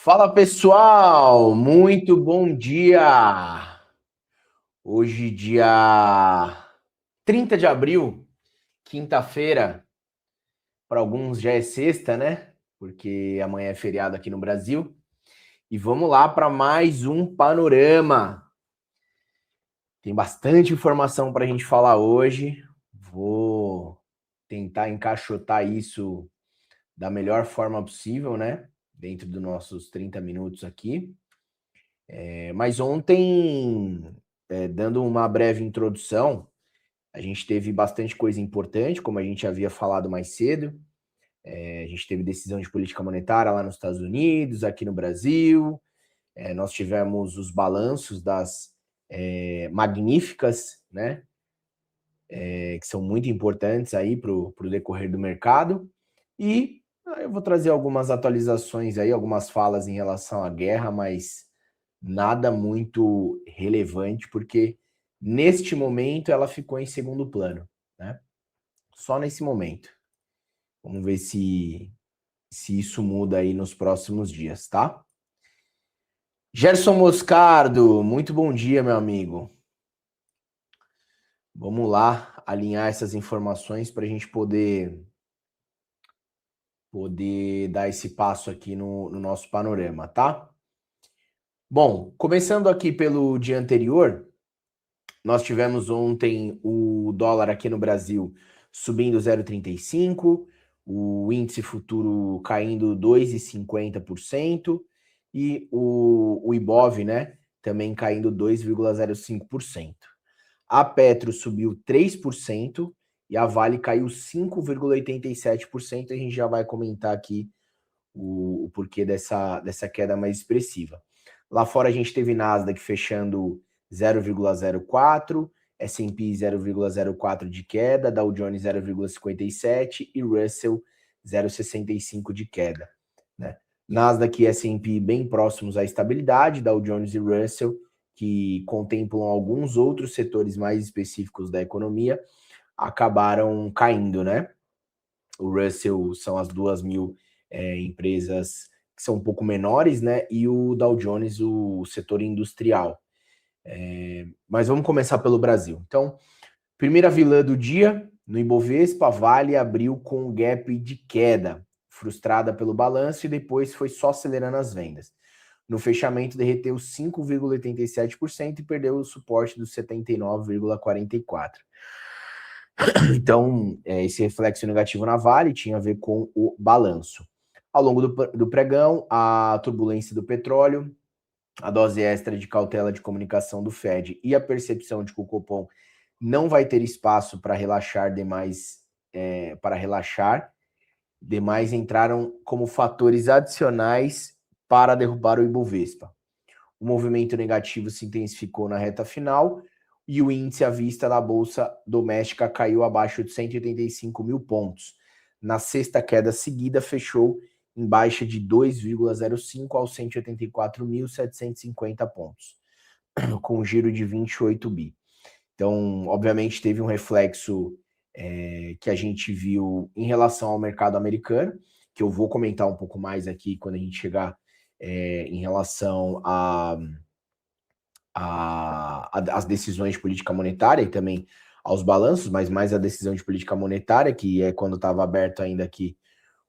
Fala pessoal, muito bom dia! Hoje, dia 30 de abril, quinta-feira, para alguns já é sexta, né? Porque amanhã é feriado aqui no Brasil. E vamos lá para mais um panorama. Tem bastante informação para a gente falar hoje. Vou tentar encaixotar isso da melhor forma possível, né? Dentro dos nossos 30 minutos aqui. Mas ontem, dando uma breve introdução, a gente teve bastante coisa importante, como a gente havia falado mais cedo. A gente teve decisão de política monetária lá nos Estados Unidos, aqui no Brasil. Nós tivemos os balanços das magníficas, né? Que são muito importantes aí para o decorrer do mercado. E eu vou trazer algumas atualizações aí, algumas falas em relação à guerra, mas nada muito relevante, porque neste momento ela ficou em segundo plano, né? Só nesse momento. Vamos ver se isso muda aí nos próximos dias, tá? Gerson Moscardo, muito bom dia, meu amigo. Vamos lá alinhar essas informações para a gente poder dar esse passo aqui no nosso panorama, tá? Bom, começando aqui pelo dia anterior, nós tivemos ontem o dólar aqui no Brasil subindo 0,35, o índice futuro caindo 2,50% e o Ibov, né, também caindo 2,05%. A Petro subiu 3% e a Vale caiu 5,87%. A gente já vai comentar aqui o porquê dessa queda mais expressiva. Lá fora a gente teve Nasdaq fechando 0,04, S&P 0,04 de queda, Dow Jones 0,57 e Russell 0,65 de queda, né? Nasdaq e S&P bem próximos à estabilidade, Dow Jones e Russell, que contemplam alguns outros setores mais específicos da economia, acabaram caindo, né? O Russell são as 2.000 empresas que são um pouco menores, né? E o Dow Jones, o setor industrial. Mas vamos começar pelo Brasil. Então, primeira vilã do dia, no Ibovespa, a Vale abriu com um gap de queda, frustrada pelo balanço e depois foi só acelerando as vendas. No fechamento, derreteu 5,87% e perdeu o suporte dos 79,44%. Então, esse reflexo negativo na Vale tinha a ver com o balanço. Ao longo do pregão, a turbulência do petróleo, a dose extra de cautela de comunicação do Fed e a percepção de que o Copom não vai ter espaço para relaxar demais, demais entraram como fatores adicionais para derrubar o Ibovespa. O movimento negativo se intensificou na reta final e o índice à vista da Bolsa Doméstica caiu abaixo de 185 mil pontos. Na sexta queda seguida, fechou em baixa de 2,05 aos 184.750 pontos, com um giro de 28 bi. Então, obviamente, teve um reflexo que a gente viu em relação ao mercado americano, que eu vou comentar um pouco mais aqui quando a gente chegar em relação às decisões de política monetária e também aos balanços, mas mais a decisão de política monetária, que é quando estava aberto ainda aqui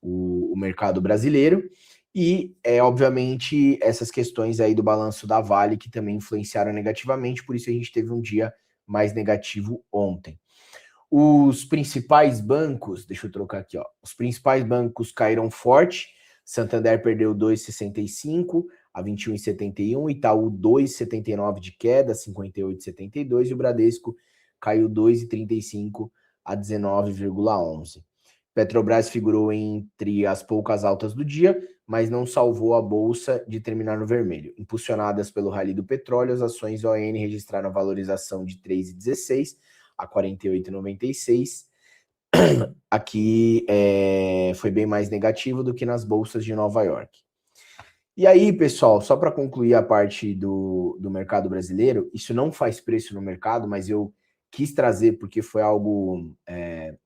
o mercado brasileiro, e obviamente essas questões aí do balanço da Vale que também influenciaram negativamente, por isso a gente teve um dia mais negativo ontem. Os principais bancos, deixa eu trocar aqui, ó. Os principais bancos caíram forte. Santander perdeu 2,65 a 21,71, Itaú 2,79 de queda, 58,72 e o Bradesco caiu 2,35 a 19,11. Petrobras figurou entre as poucas altas do dia, mas não salvou a bolsa de terminar no vermelho. Impulsionadas pelo rally do petróleo, as ações ON registraram valorização de 3,16 a 48,96. Aqui foi bem mais negativo do que nas bolsas de Nova York. E aí, pessoal, só para concluir a parte do mercado brasileiro, isso não faz preço no mercado, mas eu quis trazer porque foi algo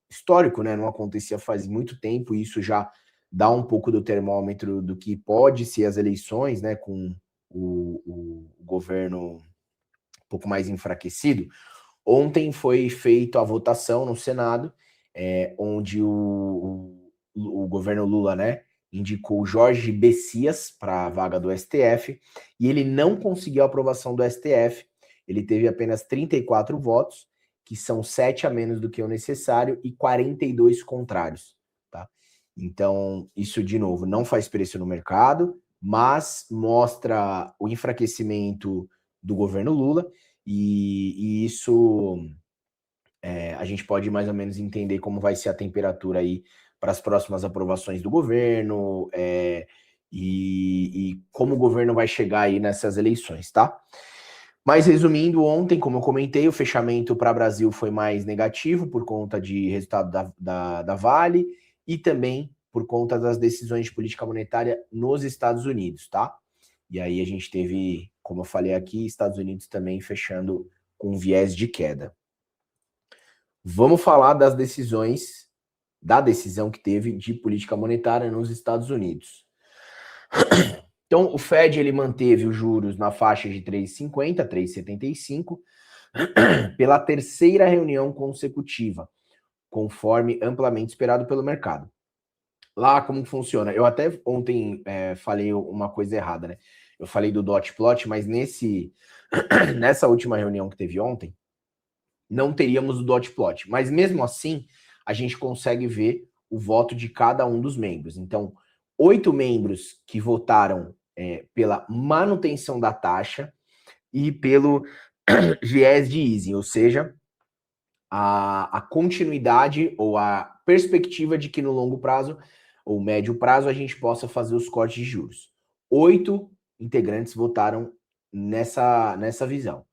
histórico, né? Não acontecia faz muito tempo, e isso já dá um pouco do termômetro do que pode ser as eleições, né, com o governo um pouco mais enfraquecido. Ontem foi feita a votação no Senado, onde o governo Lula, né, indicou Jorge Bessias para a vaga do STF, e ele não conseguiu a aprovação do STF, ele teve apenas 34 votos, que são 7 a menos do que o necessário, e 42 contrários, tá? Então, isso, de novo, não faz preço no mercado, mas mostra o enfraquecimento do governo Lula, e isso a gente pode mais ou menos entender como vai ser a temperatura aí para as próximas aprovações do governo e como o governo vai chegar aí nessas eleições, tá? Mas resumindo, ontem, como eu comentei, o fechamento para o Brasil foi mais negativo por conta de resultado da Vale e também por conta das decisões de política monetária nos Estados Unidos, tá? E aí a gente teve, como eu falei aqui, Estados Unidos também fechando com viés de queda. Vamos falar das decisões, da decisão que teve de política monetária nos Estados Unidos. Então, o Fed ele manteve os juros na faixa de 3,50, 3,75, pela terceira reunião consecutiva, conforme amplamente esperado pelo mercado. Lá, como funciona? Eu até ontem falei uma coisa errada, né? Eu falei do dot plot, mas nessa última reunião que teve ontem, não teríamos o dot plot. Mas mesmo assim, a gente consegue ver o voto de cada um dos membros. Então, 8 membros que votaram pela manutenção da taxa e pelo viés de easing, ou seja, a continuidade ou a perspectiva de que no longo prazo ou médio prazo a gente possa fazer os cortes de juros. 8 integrantes votaram nessa visão.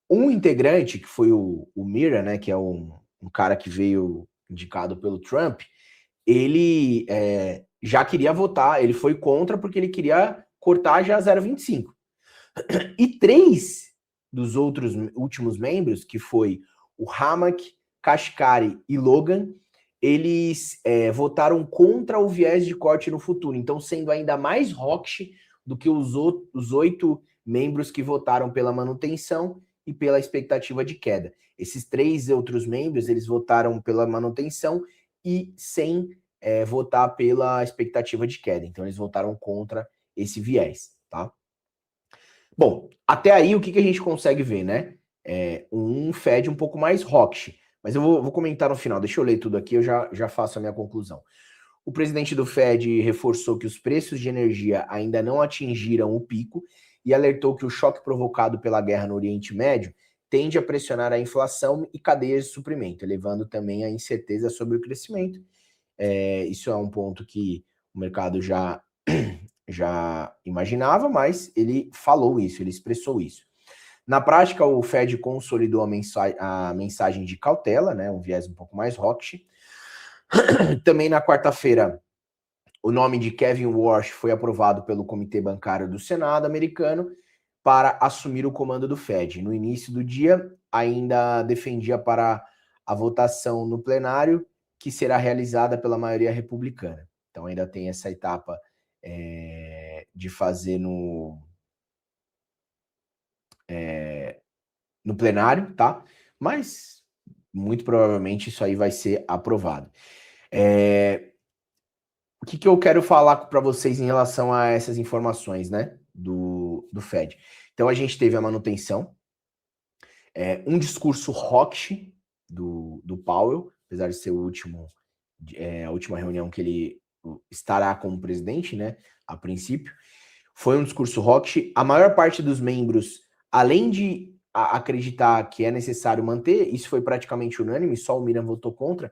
Um integrante, que foi o Mira, né, que é um cara que veio indicado pelo Trump, ele já queria votar, ele foi contra porque ele queria cortar já 0,25. E 3 dos outros últimos membros, que foi o Hamak, Kashkari e Logan, eles votaram contra o viés de corte no futuro, então sendo ainda mais hawkish do que os 8 membros que votaram pela manutenção e pela expectativa de queda. Esses 3 outros membros, eles votaram pela manutenção e sem votar pela expectativa de queda. Então, eles votaram contra esse viés, tá? Bom, até aí, o que a gente consegue ver, né? Um Fed um pouco mais hawkish. Mas eu vou comentar no final. Deixa eu ler tudo aqui, eu já faço a minha conclusão. O presidente do Fed reforçou que os preços de energia ainda não atingiram o pico e alertou que o choque provocado pela guerra no Oriente Médio tende a pressionar a inflação e cadeias de suprimento, elevando também a incerteza sobre o crescimento. Isso é um ponto que o mercado já imaginava, mas ele falou isso, ele expressou isso. Na prática, o Fed consolidou a mensagem de cautela, né, um viés um pouco mais hawkish. Também na quarta-feira, o nome de Kevin Warsh foi aprovado pelo Comitê Bancário do Senado americano para assumir o comando do Fed. No início do dia, ainda defendia para a votação no plenário, que será realizada pela maioria republicana. Então ainda tem essa etapa de fazer no plenário, tá? Mas muito provavelmente isso aí vai ser aprovado. O que eu quero falar para vocês em relação a essas informações, né, do Fed? Então a gente teve a manutenção, um discurso hawkish do Powell, apesar de ser a última reunião que ele estará como presidente, né, a princípio. Foi um discurso hawkish. A maior parte dos membros, além de acreditar que é necessário manter, isso foi praticamente unânime, só o Miriam votou contra.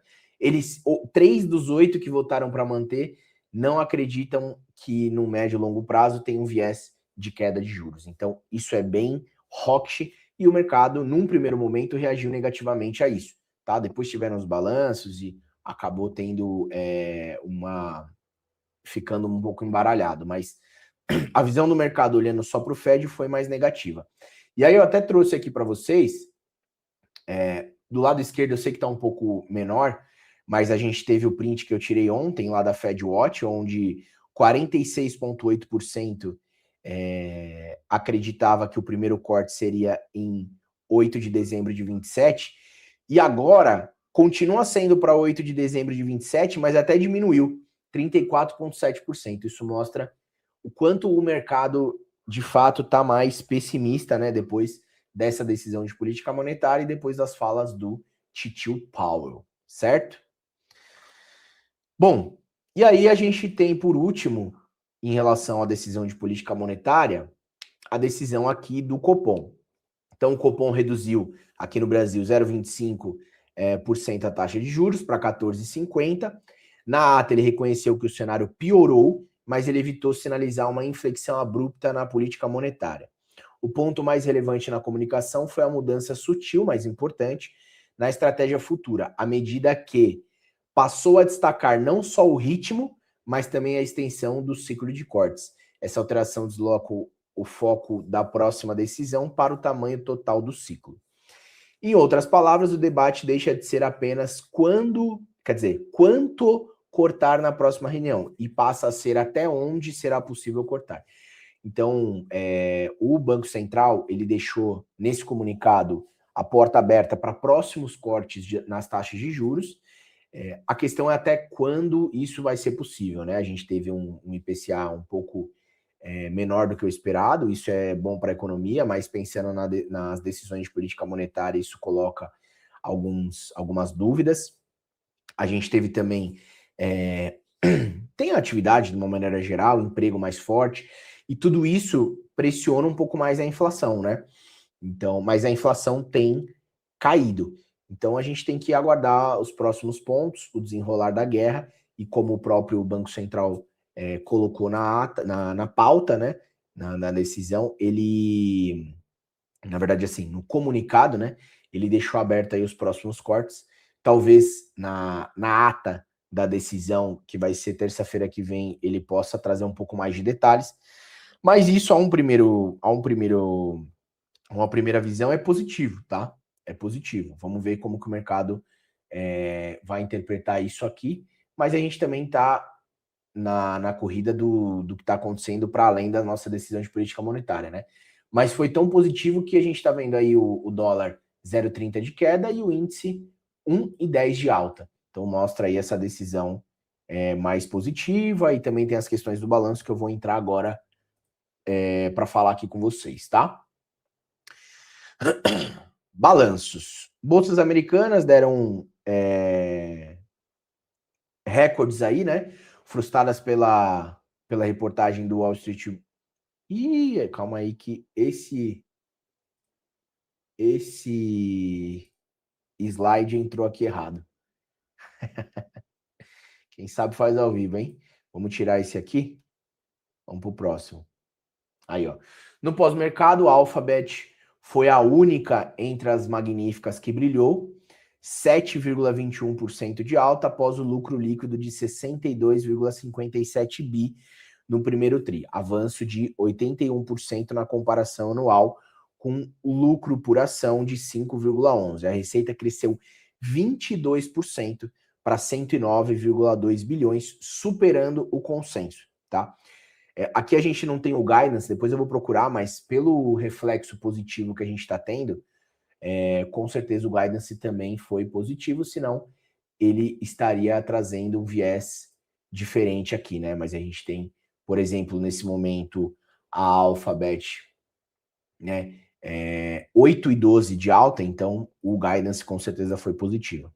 3 dos 8 que votaram para manter não acreditam que no médio e longo prazo tem um viés de queda de juros. Então, isso é bem hawkish e o mercado, num primeiro momento, reagiu negativamente a isso. Tá? Depois tiveram os balanços e acabou tendo ficando um pouco embaralhado, mas a visão do mercado olhando só para o Fed foi mais negativa. E aí eu até trouxe aqui para vocês, do lado esquerdo eu sei que está um pouco menor, mas a gente teve o print que eu tirei ontem lá da FedWatch, onde 46,8% acreditava que o primeiro corte seria em 8 de dezembro de 27, e agora continua sendo para 8 de dezembro de 27, mas até diminuiu, 34,7%. Isso mostra o quanto o mercado, de fato, está mais pessimista, né, depois dessa decisão de política monetária e depois das falas do Titio Powell, certo? Bom, e aí a gente tem, por último, em relação à decisão de política monetária, a decisão aqui do Copom. Então, o Copom reduziu aqui no Brasil 0,25% a taxa de juros para 14,50%. Na ata, ele reconheceu que o cenário piorou, mas ele evitou sinalizar uma inflexão abrupta na política monetária. O ponto mais relevante na comunicação foi a mudança sutil, mas importante, na estratégia futura, à medida que passou a destacar não só o ritmo, mas também a extensão do ciclo de cortes. Essa alteração desloca o foco da próxima decisão para o tamanho total do ciclo. Em outras palavras, o debate deixa de ser apenas quanto cortar na próxima reunião e passa a ser até onde será possível cortar. Então, o Banco Central, ele deixou nesse comunicado a porta aberta para próximos cortes nas taxas de juros. A questão é até quando isso vai ser possível, né? A gente teve um IPCA um pouco menor do que o esperado, isso é bom para a economia, mas pensando nas decisões de política monetária, isso coloca algumas dúvidas. A gente teve também tem atividade de uma maneira geral, emprego mais forte, e tudo isso pressiona um pouco mais a inflação, né? Então, mas a inflação tem caído. Então a gente tem que aguardar os próximos pontos, o desenrolar da guerra, e como o próprio Banco Central colocou na pauta, né? Na decisão, ele, na verdade, assim, no comunicado, né? Ele deixou aberto aí os próximos cortes. Talvez na ata da decisão, que vai ser terça-feira que vem, ele possa trazer um pouco mais de detalhes. Mas isso uma primeira visão é positivo, tá? É positivo. Vamos ver como que o mercado vai interpretar isso aqui. Mas a gente também está na corrida do que está acontecendo para além da nossa decisão de política monetária, né? Mas foi tão positivo que a gente está vendo aí o dólar 0,30 de queda e o índice 1,10 de alta. Então mostra aí essa decisão mais positiva, e também tem as questões do balanço que eu vou entrar agora para falar aqui com vocês, tá? Balanços. Bolsas americanas deram recordes aí, né? Frustradas pela reportagem do Wall Street. Ih, calma aí que esse slide entrou aqui errado. Quem sabe faz ao vivo, hein? Vamos tirar esse aqui. Vamos pro próximo. Aí, ó. No pós-mercado, a Alphabet foi a única entre as magníficas que brilhou, 7,21% de alta após o lucro líquido de 62,57 bi no primeiro tri, avanço de 81% na comparação anual, com o lucro por ação de 5,11. A receita cresceu 22% para 109,2 bilhões, superando o consenso, tá? Aqui a gente não tem o guidance, depois eu vou procurar, mas pelo reflexo positivo que a gente está tendo, com certeza o guidance também foi positivo, senão ele estaria trazendo um viés diferente aqui, né? Mas a gente tem, por exemplo, nesse momento, a Alphabet, né? 8,12 de alta, então o guidance com certeza foi positivo.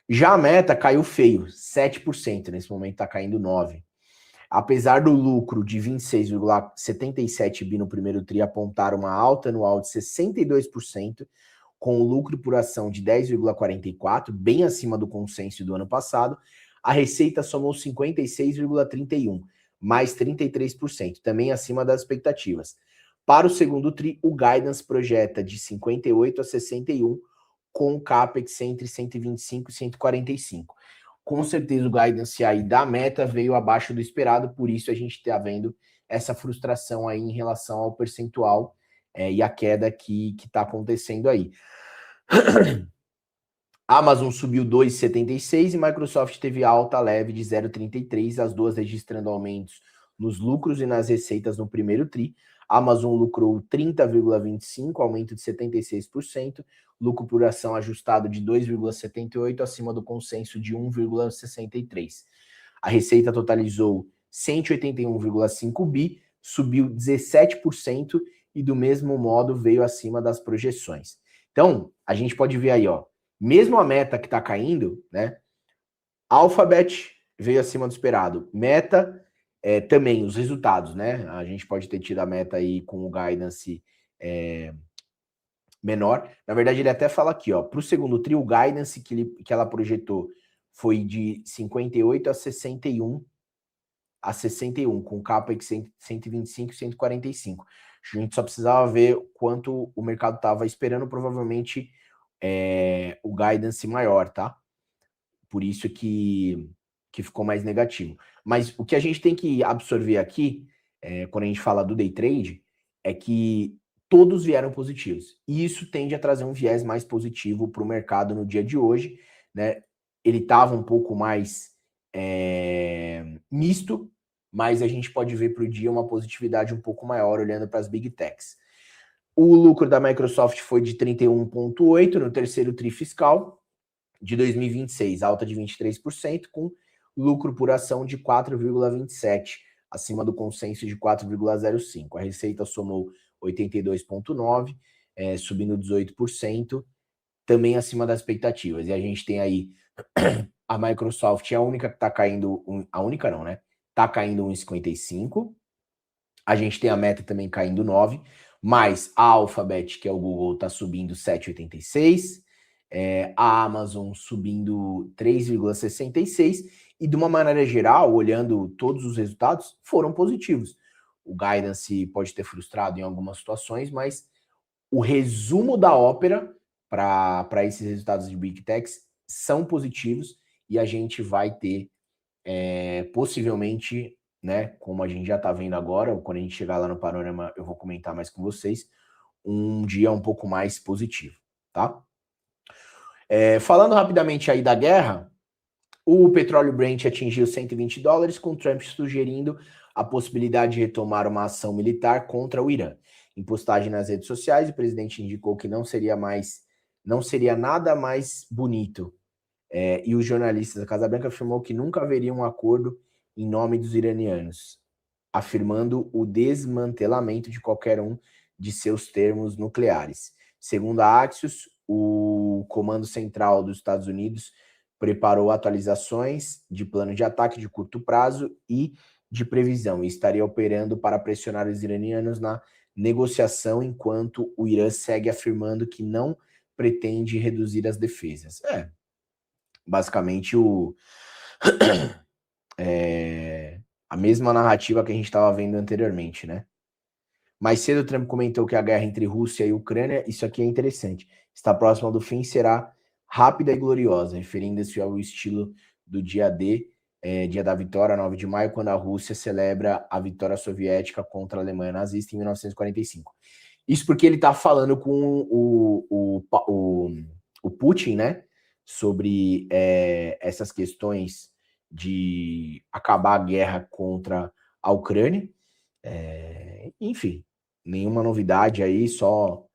Já a Meta caiu feio, 7%, nesse momento está caindo 9%. Apesar do lucro de 26,77 bi no primeiro tri apontar uma alta anual de 62%, com o lucro por ação de 10,44, bem acima do consenso do ano passado, a receita somou 56,31, mais 33%, também acima das expectativas. Para o segundo tri, o guidance projeta de 58 a 61, com CAPEX entre 125 e 145. Com certeza o guidance aí da Meta veio abaixo do esperado, por isso a gente está vendo essa frustração aí em relação ao percentual e a queda que está acontecendo aí. Amazon subiu 2,76 e Microsoft teve alta leve de 0,33, as duas registrando aumentos nos lucros e nas receitas no primeiro tri. Amazon lucrou 30,25, aumento de 76%, lucro por ação ajustado de 2,78, acima do consenso de 1,63. A receita totalizou 181,5 bi, subiu 17% e do mesmo modo veio acima das projeções. Então, a gente pode ver aí, ó, mesmo a Meta que está caindo, né? Alphabet veio acima do esperado. Meta também, os resultados, né? A gente pode ter tido a Meta aí com o guidance menor. Na verdade, ele até fala aqui, ó, para o segundo tri, o guidance que ela projetou foi de 58 a 61, com CAPEX 125 e 145. A gente só precisava ver quanto o mercado estava esperando, provavelmente o guidance maior, tá? Por isso que ficou mais negativo. Mas o que a gente tem que absorver aqui, quando a gente fala do day trade, é que todos vieram positivos. E isso tende a trazer um viés mais positivo para o mercado no dia de hoje, né? Ele estava um pouco mais misto, mas a gente pode ver para o dia uma positividade um pouco maior olhando para as Big Techs. O lucro da Microsoft foi de 31,8 no terceiro tri fiscal de 2026, alta de 23%, com lucro por ação de 4,27, acima do consenso de 4,05. A receita somou 82,9, subindo 18%, também acima das expectativas. E a gente tem aí a Microsoft, é a única que está caindo, a única não, né? Está caindo 1,55. A gente tem a Meta também caindo 9, mas a Alphabet, que é o Google, está subindo 7,86. A Amazon subindo 3,66, e de uma maneira geral, olhando todos os resultados, foram positivos. O guidance pode ter frustrado em algumas situações, mas o resumo da ópera para esses resultados de Big Techs são positivos, e a gente vai ter possivelmente, né, como a gente já está vendo agora, ou quando a gente chegar lá no panorama eu vou comentar mais com vocês, um dia um pouco mais positivo, tá? Falando rapidamente aí da guerra, o petróleo Brent atingiu $120, com Trump sugerindo a possibilidade de retomar uma ação militar contra o Irã. Em postagem nas redes sociais, o presidente indicou que não seria nada mais bonito. E o jornalista da Casa Branca afirmou que nunca haveria um acordo em nome dos iranianos, afirmando o desmantelamento de qualquer um de seus termos nucleares. Segundo a Axios, o Comando Central dos Estados Unidos preparou atualizações de plano de ataque de curto prazo e de previsão, e estaria operando para pressionar os iranianos na negociação, enquanto o Irã segue afirmando que não pretende reduzir as defesas. Basicamente a mesma narrativa que a gente estava vendo anteriormente, né? Mais cedo o Trump comentou que a guerra entre Rússia e Ucrânia, isso aqui é interessante, está próxima do fim, será rápida e gloriosa, referindo-se ao estilo do dia D, dia da vitória, 9 de maio, quando a Rússia celebra a vitória soviética contra a Alemanha nazista em 1945. Isso porque ele está falando com o Putin, né, sobre essas questões de acabar a guerra contra a Ucrânia. Enfim, nenhuma novidade aí, só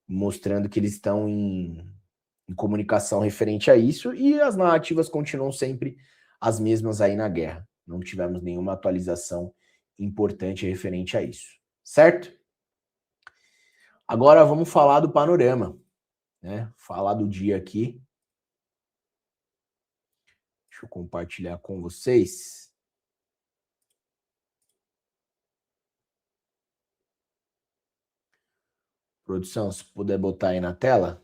mostrando que eles estão em comunicação referente a isso, e as narrativas continuam sempre as mesmas aí na guerra. Não tivemos nenhuma atualização importante referente a isso, certo? Agora vamos falar do panorama, né? Falar do dia aqui. Deixa eu compartilhar com vocês. Produção, se puder botar aí na tela.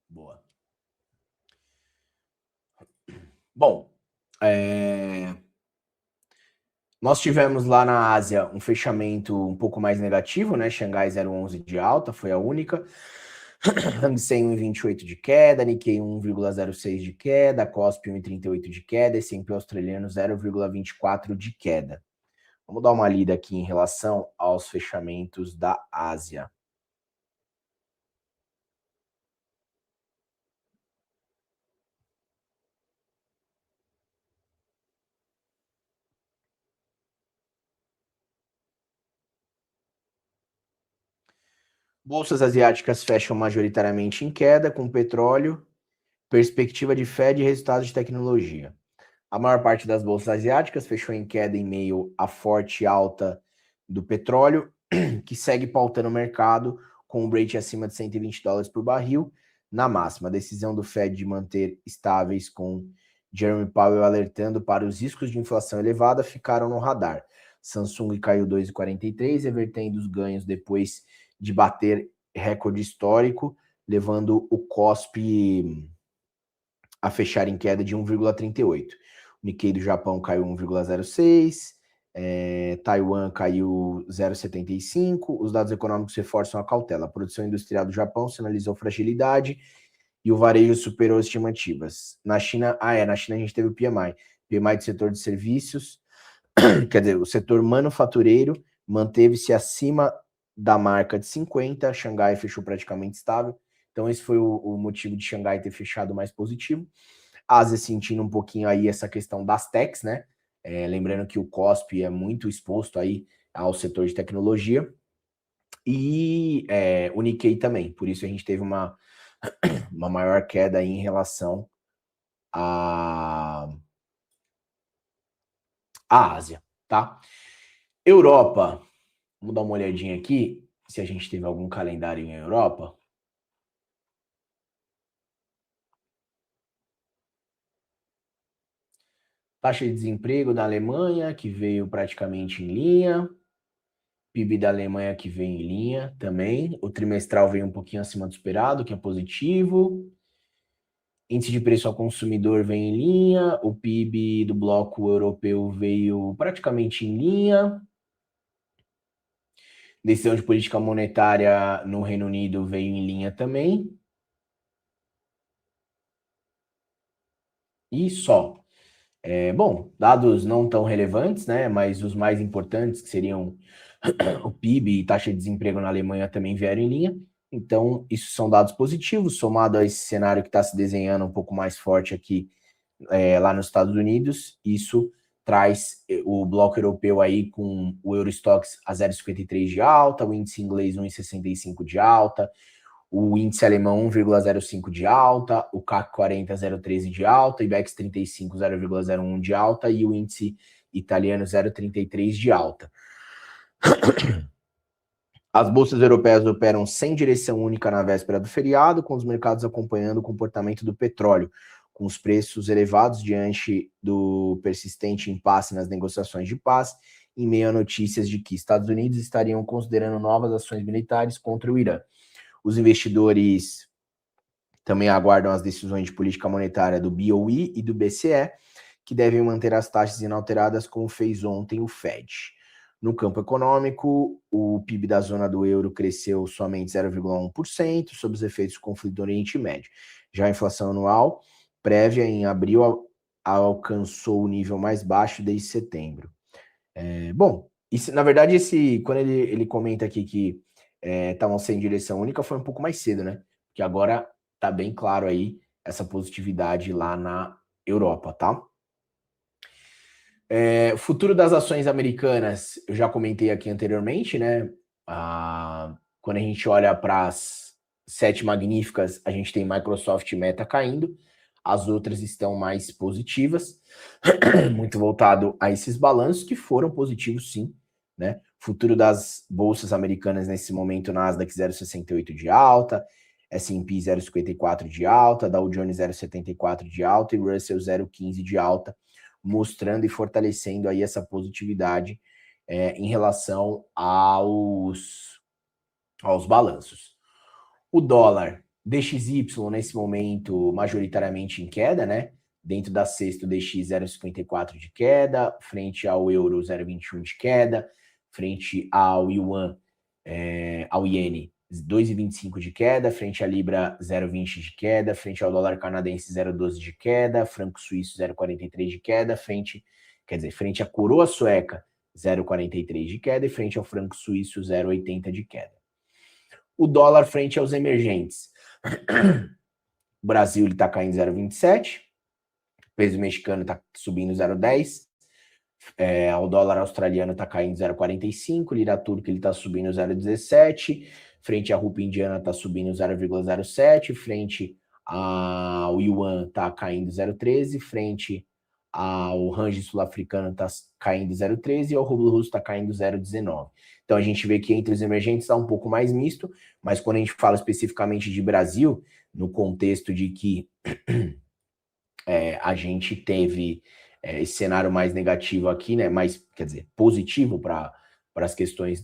Boa. Bom, nós tivemos lá na Ásia um fechamento um pouco mais negativo, né? Xangai 0,11 de alta, foi a única. Hang Seng 1,28 de queda, Nikkei 1,06 de queda, Kospi 1,38 de queda, S&P australiano 0,24 de queda. Vamos dar uma lida aqui em relação aos fechamentos da Ásia. Bolsas asiáticas fecham majoritariamente em queda, com petróleo, perspectiva de Fed e resultados de tecnologia. A maior parte das bolsas asiáticas fechou em queda em meio à forte alta do petróleo, que segue pautando o mercado com um rate acima de $120 por barril na máxima. A decisão do Fed de manter estáveis, com Jerome Powell alertando para os riscos de inflação elevada, ficaram no radar. Samsung caiu 2,43, revertendo os ganhos depois de bater recorde histórico, levando o Kospi a fechar em queda de 1,38. O Nikkei do Japão caiu 1,06, Taiwan caiu 0,75. Os dados econômicos reforçam a cautela. A produção industrial do Japão sinalizou fragilidade e o varejo superou as estimativas. Na China, na China a gente teve o PMI do setor de serviços, quer dizer, o setor manufatureiro manteve-se acima da marca de 50, Xangai fechou praticamente estável, então esse foi o motivo de Xangai ter fechado mais positivo. Ásia sentindo um pouquinho aí essa questão das techs, né? Lembrando que o Kospi é muito exposto aí ao setor de tecnologia, e o Nikkei também, por isso a gente teve uma maior queda aí em relação à Ásia, tá? Europa, vamos dar uma olhadinha aqui, se a gente teve algum calendário em Europa. Taxa de desemprego da Alemanha, que veio praticamente em linha. PIB da Alemanha, que vem em linha também. O trimestral veio um pouquinho acima do esperado, que é positivo. Índice de preço ao consumidor vem em linha. O PIB do bloco europeu veio praticamente em linha. Decisão de política monetária no Reino Unido veio em linha também. E só. Bom, dados não tão relevantes, né? Mas os mais importantes, que seriam o PIB e taxa de desemprego na Alemanha, também vieram em linha. Então, isso são dados positivos, somado a esse cenário que está se desenhando um pouco mais forte aqui lá nos Estados Unidos. Isso traz o bloco europeu aí com o Eurostoxx a 0,53 de alta, o índice inglês 1,65 de alta, o índice alemão 1,05 de alta, o CAC 40 0,13 de alta, IBEX 35 0,01 de alta e o índice italiano 0,33 de alta. As bolsas europeias operam sem direção única na véspera do feriado, com os mercados acompanhando o comportamento do petróleo, com os preços elevados diante do persistente impasse nas negociações de paz, em meio a notícias de que Estados Unidos estariam considerando novas ações militares contra o Irã. Os investidores também aguardam as decisões de política monetária do BOE e do BCE, que devem manter as taxas inalteradas, como fez ontem o Fed. No campo econômico, o PIB da zona do euro cresceu somente 0,1%, sob os efeitos do conflito do Oriente Médio. Já a inflação anual prévia em abril alcançou o nível mais baixo desde setembro. Bom, isso, na verdade, quando ele comenta aqui que estavam sem direção única, foi um pouco mais cedo, né? Porque agora tá bem claro aí essa positividade lá na Europa, tá? O futuro das ações americanas, eu já comentei aqui anteriormente, né? Quando a gente olha para as 7 magníficas, a gente tem Microsoft e Meta caindo, as outras estão mais positivas, muito voltado a esses balanços que foram positivos, sim, né? Futuro das bolsas americanas nesse momento, Nasdaq 0,68 de alta, S&P 0,54 de alta, Dow Jones 0,74 de alta e Russell 0,15 de alta, mostrando e fortalecendo aí essa positividade em relação aos balanços. O dólar DXY nesse momento majoritariamente em queda, né? Dentro da sexta, o DX 0,54 de queda, frente ao euro 0,21 de queda, frente ao yuan, ao iene 2,25 de queda, frente à Libra 0,20 de queda, frente ao dólar canadense 0,12 de queda, franco suíço 0,43 de queda, frente à coroa sueca 0,43 de queda e frente ao franco suíço 0,80 de queda. O dólar frente aos emergentes. O Brasil está caindo 0,27, o peso mexicano está subindo 0,10, o dólar australiano está caindo 0,45, lira turca ele está subindo 0,17, frente à rupia indiana está subindo 0,07, frente ao yuan está caindo 0,13, frente ao range sul-africano está caindo 0,13 e o rublo russo está caindo 0,19. Então a gente vê que entre os emergentes está um pouco mais misto, mas quando a gente fala especificamente de Brasil, no contexto de que a gente teve esse cenário mais negativo aqui, né? Positivo para as questões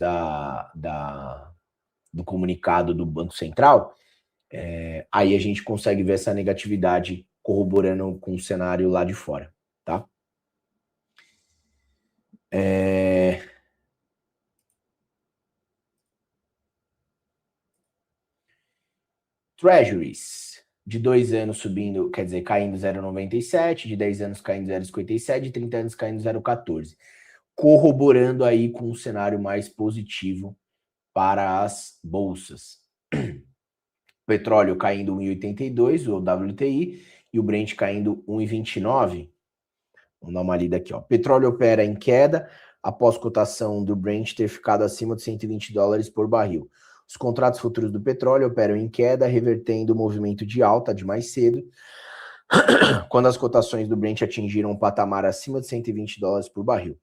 do comunicado do Banco Central, aí a gente consegue ver essa negatividade corroborando com o cenário lá de fora, tá? Treasuries, de 2 anos subindo, caindo 0,97, de 10 anos caindo 0,57, de 30 anos caindo 0,14. Corroborando aí com um cenário mais positivo para as bolsas. Petróleo caindo 1,82, o WTI, e o Brent caindo 1,29. Vamos dar uma lida aqui, ó. Petróleo opera em queda após cotação do Brent ter ficado acima de $120 por barril. Os contratos futuros do petróleo operam em queda, revertendo o movimento de alta de mais cedo, quando as cotações do Brent atingiram um patamar acima de $120 por barril.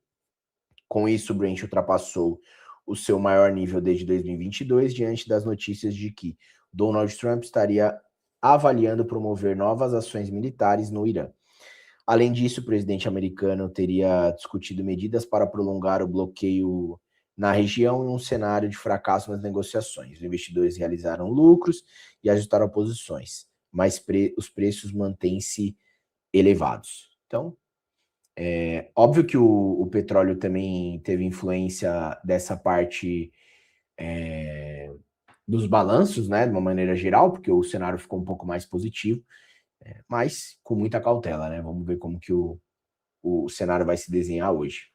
Com isso, o Brent ultrapassou o seu maior nível desde 2022, diante das notícias de que Donald Trump estaria avaliando promover novas ações militares no Irã. Além disso, o presidente americano teria discutido medidas para prolongar o bloqueio na região em um cenário de fracasso nas negociações. Os investidores realizaram lucros e ajustaram posições, mas os preços mantêm-se elevados. Então, óbvio que o petróleo também teve influência dessa parte dos balanços, né, de uma maneira geral, porque o cenário ficou um pouco mais positivo, mas com muita cautela, né? Vamos ver como que o cenário vai se desenhar hoje.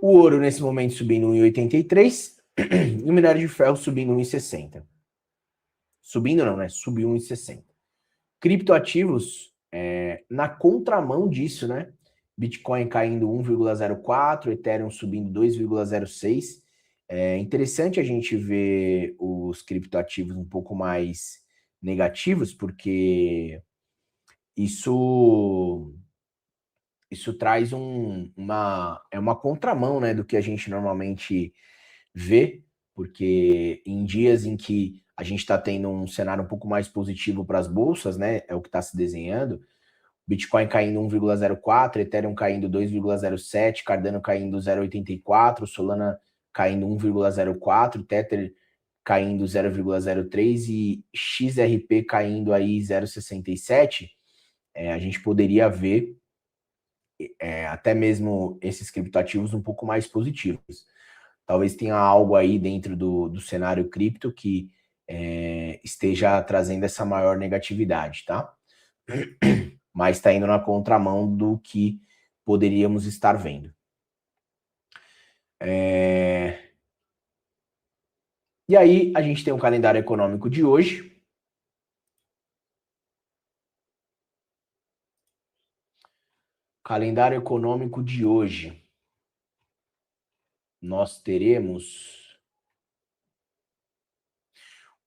O ouro, nesse momento, subindo 1,83 e o minério de ferro subindo 1,60. Subindo não, né? Subiu 1,60. Criptoativos, na contramão disso, né? Bitcoin caindo 1,04, Ethereum subindo 2,06. É interessante a gente ver os criptoativos um pouco mais negativos, porque isso traz uma contramão, né, do que a gente normalmente vê, porque em dias em que a gente está tendo um cenário um pouco mais positivo para as bolsas, né, é o que está se desenhando, Bitcoin caindo 1,04, Ethereum caindo 2,07, Cardano caindo 0,84, Solana caindo 1,04, Tether caindo 0,03 e XRP caindo aí 0,67, a gente poderia ver até mesmo esses criptoativos um pouco mais positivos. Talvez tenha algo aí dentro do cenário cripto que esteja trazendo essa maior negatividade, tá? Mas está indo na contramão do que poderíamos estar vendo. E aí, a gente tem um calendário econômico de hoje. Calendário econômico de hoje. Nós teremos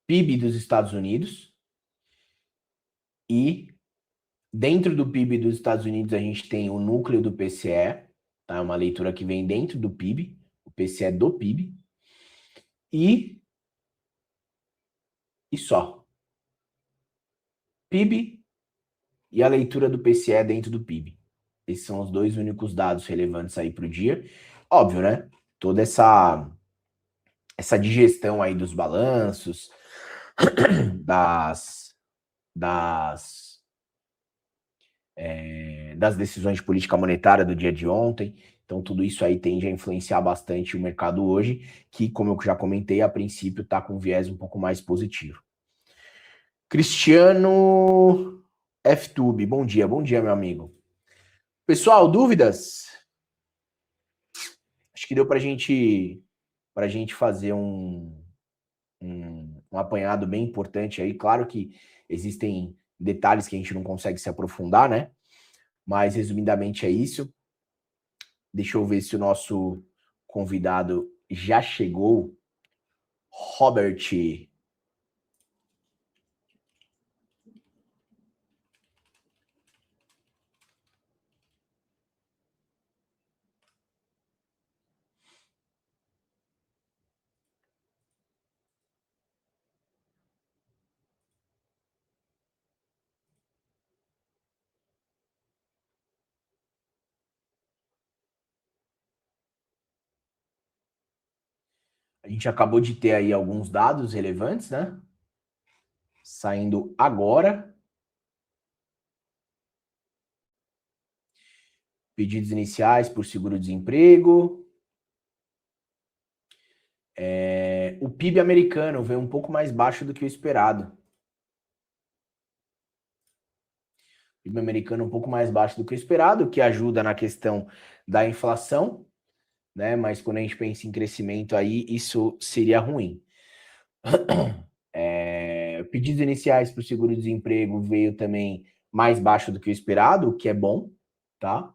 PIB dos Estados Unidos e dentro do PIB dos Estados Unidos a gente tem o núcleo do PCE, tá? Uma leitura que vem dentro do PIB, o PCE do PIB e só. PIB e a leitura do PCE dentro do PIB. Esses são os dois únicos dados relevantes aí para o dia. Óbvio, né? Toda essa digestão aí dos balanços, das decisões de política monetária do dia de ontem. Então, tudo isso aí tende a influenciar bastante o mercado hoje, que, como eu já comentei, a princípio está com viés um pouco mais positivo. Cristiano FTube, bom dia, meu amigo. Pessoal, dúvidas? Acho que deu para a gente fazer um apanhado bem importante aí. Claro que existem detalhes que a gente não consegue se aprofundar, né? Mas, resumidamente, é isso. Deixa eu ver se o nosso convidado já chegou. Robert. A gente acabou de ter aí alguns dados relevantes, né? Saindo agora. Pedidos iniciais por seguro-desemprego. O PIB americano veio um pouco mais baixo do que o esperado. O PIB americano um pouco mais baixo do que o esperado, o que ajuda na questão da inflação, né? Mas quando a gente pensa em crescimento aí, isso seria ruim. Pedidos iniciais para o seguro-desemprego veio também mais baixo do que o esperado, o que é bom, tá?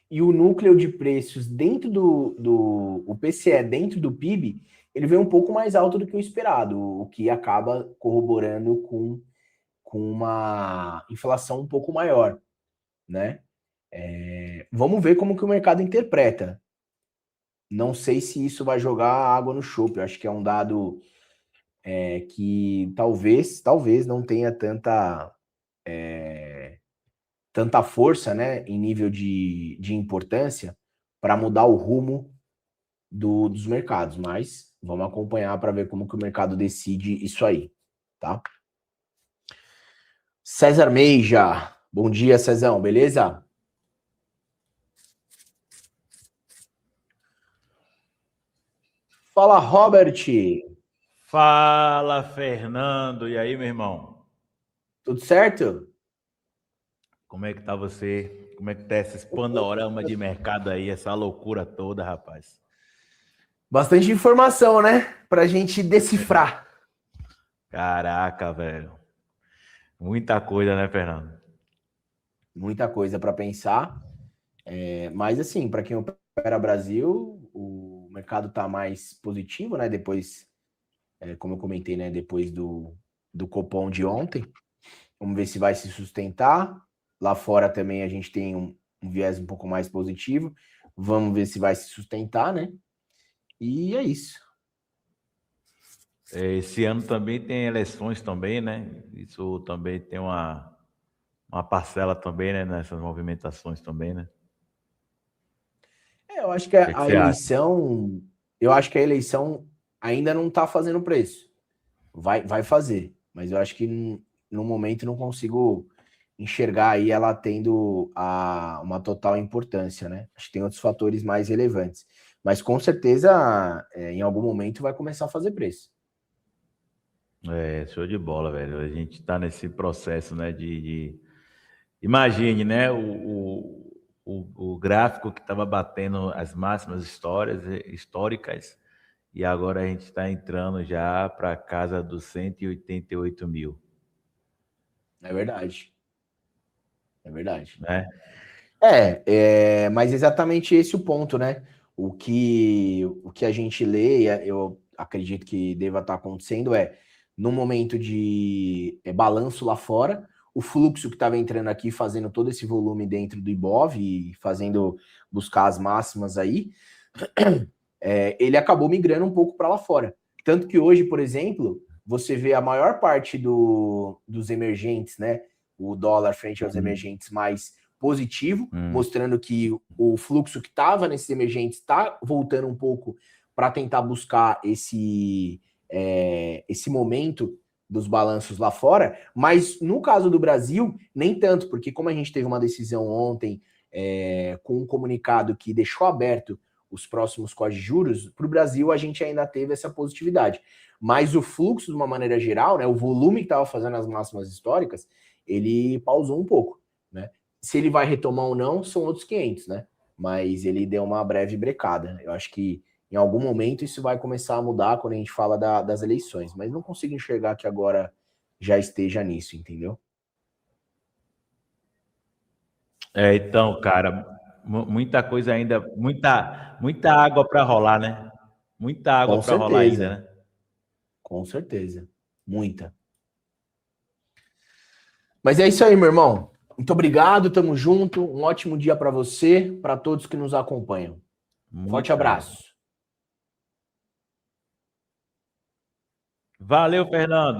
E o núcleo de preços dentro o PCE dentro do PIB, ele veio um pouco mais alto do que o esperado, o que acaba corroborando com uma inflação um pouco maior, né? Vamos ver como que o mercado interpreta. Não sei se isso vai jogar água no chope. Eu acho que é um dado que talvez não tenha tanta força, né, em nível de importância para mudar o rumo dos mercados, mas vamos acompanhar para ver como que o mercado decide isso aí, tá? César Meija, bom dia, Cezão, beleza? Fala, Robert, Fala, Fernando. E aí, meu irmão? tudo certo? Como é que tá você? Como é que tá esse panorama de mercado aí, essa loucura toda, rapaz? Bastante informação, né? Pra gente decifrar. Caraca, velho. Muita coisa, né, Fernando? Muita coisa para pensar. Mas assim, para quem opera Brasil, o mercado tá mais positivo, né? Depois, como eu comentei, né? Depois do Copom de ontem. Vamos ver se vai se sustentar. Lá fora também a gente tem um viés um pouco mais positivo. Vamos ver se vai se sustentar, né? E é isso. Esse ano também tem eleições também, né? Isso também tem uma parcela também, né, nessas movimentações também, né? Eu acho que O que é que a você acha? eleição, ainda não está fazendo preço. Vai fazer, mas eu acho que no momento não consigo enxergar aí ela tendo uma total importância, né? Acho que tem outros fatores mais relevantes. Mas com certeza, em algum momento vai começar a fazer preço. Show de bola, velho. A gente tá nesse processo, né, Imagine, né, o gráfico que estava batendo as máximas históricas e agora a gente está entrando já para a casa dos 188 mil, É verdade. É verdade. né? Mas exatamente esse o ponto, né? O que a gente lê, eu acredito que deva estar acontecendo no momento de balanço lá fora, o fluxo que estava entrando aqui, fazendo todo esse volume dentro do Ibov e fazendo buscar as máximas aí, ele acabou migrando um pouco para lá fora. Tanto que hoje, por exemplo, você vê a maior parte dos emergentes, né? O dólar frente aos emergentes mais positivo, mostrando que o fluxo que estava nesses emergentes está voltando um pouco para tentar buscar esse momento dos balanços lá fora, mas no caso do Brasil, nem tanto, porque como a gente teve uma decisão ontem com um comunicado que deixou aberto os próximos cortes de juros, para o Brasil a gente ainda teve essa positividade. Mas o fluxo, de uma maneira geral, né, o volume que estava fazendo as máximas históricas, ele pausou um pouco, né? Se ele vai retomar ou não, são outros 500, né? Mas ele deu uma breve brecada. Eu acho que em algum momento isso vai começar a mudar quando a gente fala das eleições, mas não consigo enxergar que agora já esteja nisso, entendeu? Então, cara, muita coisa ainda, muita água para rolar, né? Muita água Com para rolar ainda, certeza, né? com certeza. Muita. Mas é isso aí, meu irmão. Muito obrigado, tamo junto. Um ótimo dia para você, para todos que nos acompanham. Forte Muita água. abraço. Valeu, Fernando.